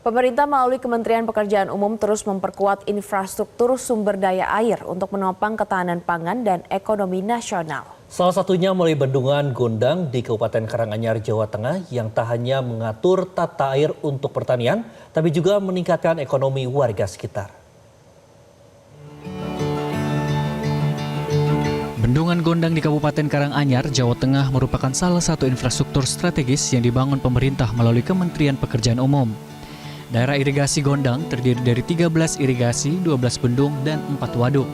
Pemerintah melalui Kementerian Pekerjaan Umum terus memperkuat infrastruktur sumber daya air untuk menopang ketahanan pangan dan ekonomi nasional. Salah satunya melalui bendungan Gondang di Kabupaten Karanganyar, Jawa Tengah yang tak hanya mengatur tata air untuk pertanian, tapi juga meningkatkan ekonomi warga sekitar. Bendungan Gondang di Kabupaten Karanganyar, Jawa Tengah merupakan salah satu infrastruktur strategis yang dibangun pemerintah melalui Kementerian Pekerjaan Umum. Daerah irigasi Gondang terdiri dari 13 irigasi, 12 bendung, dan 4 waduk.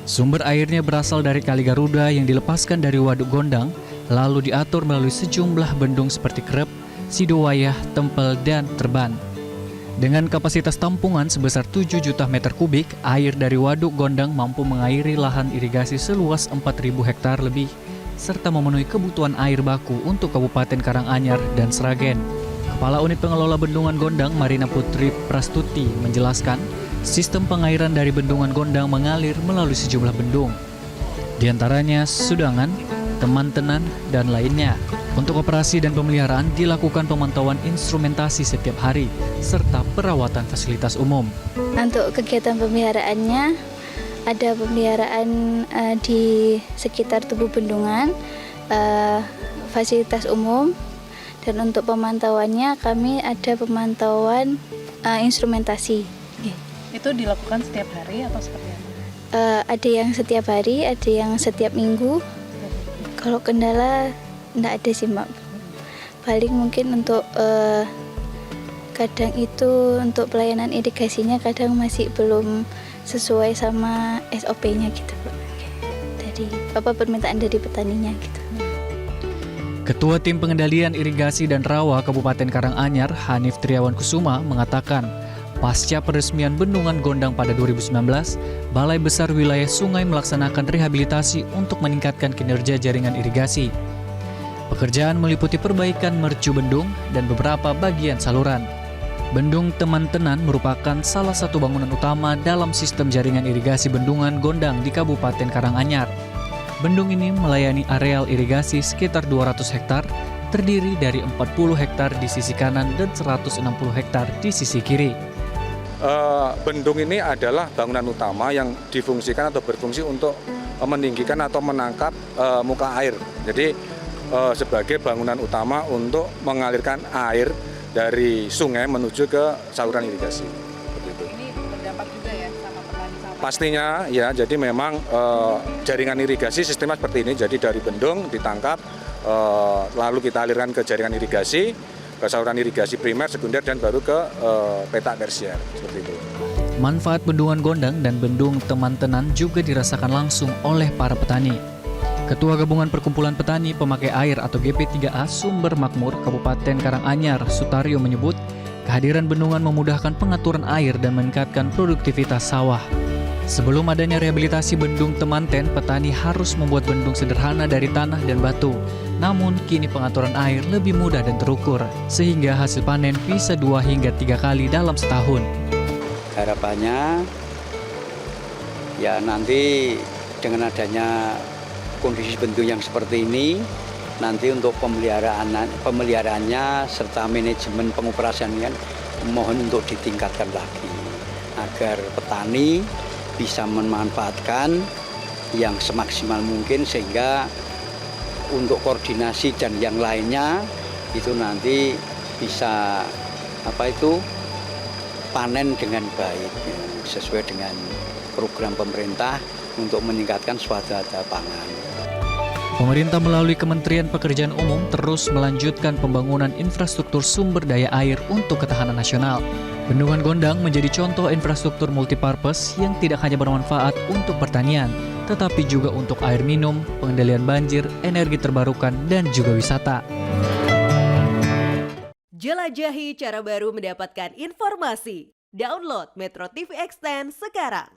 Sumber airnya berasal dari Kali Garuda yang dilepaskan dari Waduk Gondang, lalu diatur melalui sejumlah bendung seperti Krep, Sidowayah, Tempel, dan Terban. Dengan kapasitas tampungan sebesar 7 juta meter kubik, air dari Waduk Gondang mampu mengairi lahan irigasi seluas 4.000 hektar lebih, serta memenuhi kebutuhan air baku untuk Kabupaten Karanganyar dan Sragen. Kepala Unit Pengelola Bendungan Gondang, Marina Putri Prastuti, menjelaskan sistem pengairan dari Bendungan Gondang mengalir melalui sejumlah bendung. Di antaranya Sudangan, Teman-Tenan, dan lainnya. Untuk operasi dan pemeliharaan dilakukan pemantauan instrumentasi setiap hari, serta perawatan fasilitas umum. Untuk kegiatan pemeliharaannya, ada pemeliharaan di sekitar tubuh bendungan, fasilitas umum, dan untuk pemantauannya kami ada pemantauan instrumentasi. Itu dilakukan setiap hari atau seperti apa? Ada yang setiap hari, ada yang setiap minggu. Kalau kendala enggak ada sih, Mbak. Paling mungkin untuk kadang itu untuk pelayanan irigasinya kadang masih belum sesuai sama SOP-nya gitu, Pak. Dari permintaan dari petaninya gitu. Ketua Tim Pengendalian Irigasi dan Rawa Kabupaten Karanganyar, Hanif Triawan Kusuma, mengatakan pasca peresmian Bendungan Gondang pada 2019, Balai Besar Wilayah Sungai melaksanakan rehabilitasi untuk meningkatkan kinerja jaringan irigasi. Pekerjaan meliputi perbaikan mercu bendung dan beberapa bagian saluran. Bendung Teman-Tenan merupakan salah satu bangunan utama dalam sistem jaringan irigasi Bendungan Gondang di Kabupaten Karanganyar. Bendung ini melayani areal irigasi sekitar 200 hektar, terdiri dari 40 hektar di sisi kanan dan 160 hektar di sisi kiri. Bendung ini adalah bangunan utama yang difungsikan atau berfungsi untuk meninggikan atau menangkap muka air. Jadi sebagai bangunan utama untuk mengalirkan air dari sungai menuju ke saluran irigasi. Ini berdampak juga ya sama petani sama. Pastinya ya, jadi memang jaringan irigasi sistemnya seperti ini. Jadi dari bendung ditangkap, lalu kita alirkan ke jaringan irigasi, ke saluran irigasi primer, sekunder, dan baru ke petak tersier, seperti itu. Manfaat Bendungan Gondang dan Bendung Teman-Tenan juga dirasakan langsung oleh para petani. Ketua Gabungan Perkumpulan Petani Pemakai Air atau GP3A Sumber Makmur Kabupaten Karanganyar, Sutaryo, menyebut kehadiran bendungan memudahkan pengaturan air dan meningkatkan produktivitas sawah. Sebelum adanya rehabilitasi Bendung Temanten, petani harus membuat bendung sederhana dari tanah dan batu. Namun kini pengaturan air lebih mudah dan terukur, sehingga hasil panen bisa 2 hingga 3 kali dalam setahun. Harapannya ya nanti dengan adanya kondisi bendung yang seperti ini, nanti untuk pemeliharaannya serta manajemen pengoperasiannya mohon untuk ditingkatkan lagi agar petani bisa memanfaatkan yang semaksimal mungkin, sehingga untuk koordinasi dan yang lainnya itu nanti bisa panen dengan baik sesuai dengan program pemerintah untuk meningkatkan swadaya pangan. Pemerintah melalui Kementerian Pekerjaan Umum terus melanjutkan pembangunan infrastruktur sumber daya air untuk ketahanan nasional. Bendungan Gondang menjadi contoh infrastruktur multipurpose yang tidak hanya bermanfaat untuk pertanian, tetapi juga untuk air minum, pengendalian banjir, energi terbarukan, dan juga wisata. Jelajahi cara baru mendapatkan informasi. Download Metro TV Extend sekarang.